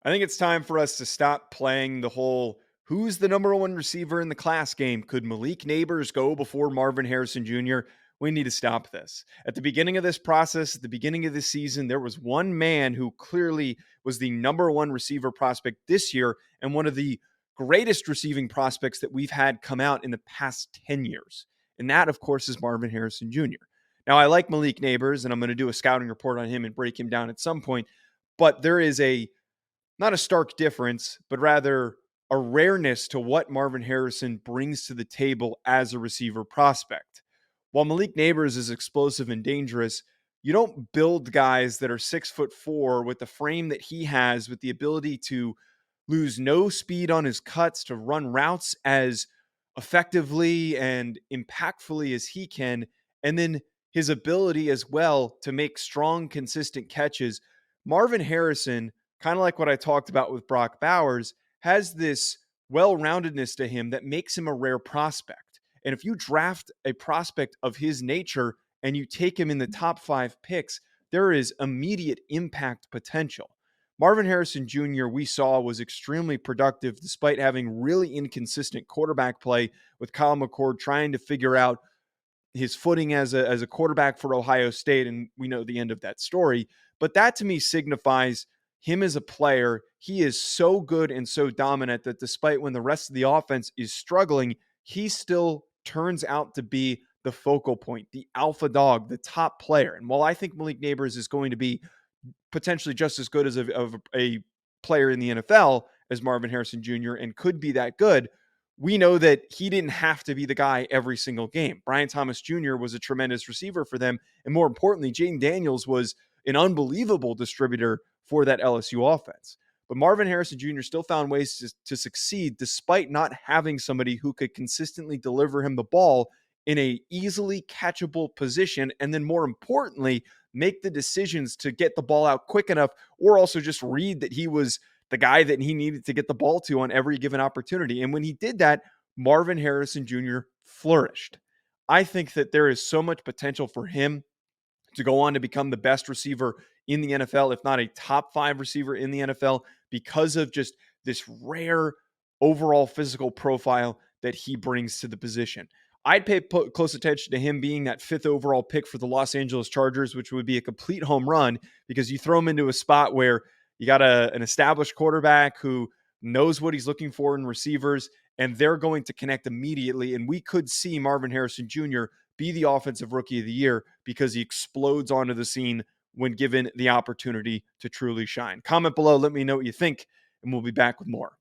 I think it's time for us to stop playing the whole who's the number one receiver in the class game. Could Malik Neighbors go before Marvin Harrison Jr.? We need to stop this. At the beginning of this process, at the beginning of this season, there was one man who clearly was the number one receiver prospect this year and one of the greatest receiving prospects that we've had come out in the past 10 years. And that, of course, is Marvin Harrison Jr. Now, I like Malik Neighbors, and I'm going to do a scouting report on him and break him down at some point, but there is a not a stark difference, but rather a rareness to what Marvin Harrison brings to the table as a receiver prospect. While Malik Neighbors is explosive and dangerous, you don't build guys that are 6'4" with the frame that he has, with the ability to lose no speed on his cuts, to run routes as effectively and impactfully as he can, and then his ability as well to make strong, consistent catches. Marvin Harrison, kind of like what I talked about with Brock Bowers, has this well roundedness to him that makes him a rare prospect. And if you draft a prospect of his nature and you take him in the top 5 picks, there is immediate impact potential. Marvin Harrison Jr., we saw, was extremely productive despite having really inconsistent quarterback play, with Kyle McCord trying to figure out his footing as a quarterback for Ohio State, and we know the end of that story. But that to me signifies him as a player. He is so good and so dominant that despite when the rest of the offense is struggling, he still turns out to be the focal point, the alpha dog, the top player. And while I think Malik Neighbors is going to be potentially just as good as a player in the NFL as Marvin Harrison Jr. and could be that good, we know that he didn't have to be the guy every single game. Brian Thomas Jr. was a tremendous receiver for them. And more importantly, Jaden Daniels was an unbelievable distributor for that LSU offense. But Marvin Harrison Jr. still found ways to succeed despite not having somebody who could consistently deliver him the ball in a easily catchable position. And then more importantly, make the decisions to get the ball out quick enough, or also just read that he was the guy that he needed to get the ball to on every given opportunity. And when he did that, Marvin Harrison Jr. flourished. I think that there is so much potential for him to go on to become the best receiver in the NFL, if not a top 5 receiver in the NFL, because of just this rare overall physical profile that he brings to the position. I'd pay close attention to him being that 5th overall pick for the Los Angeles Chargers, which would be a complete home run because you throw him into a spot where you got an established quarterback who knows what he's looking for in receivers, and they're going to connect immediately. And we could see Marvin Harrison Jr. be the offensive rookie of the year because he explodes onto the scene when given the opportunity to truly shine. Comment below, let me know what you think, and we'll be back with more.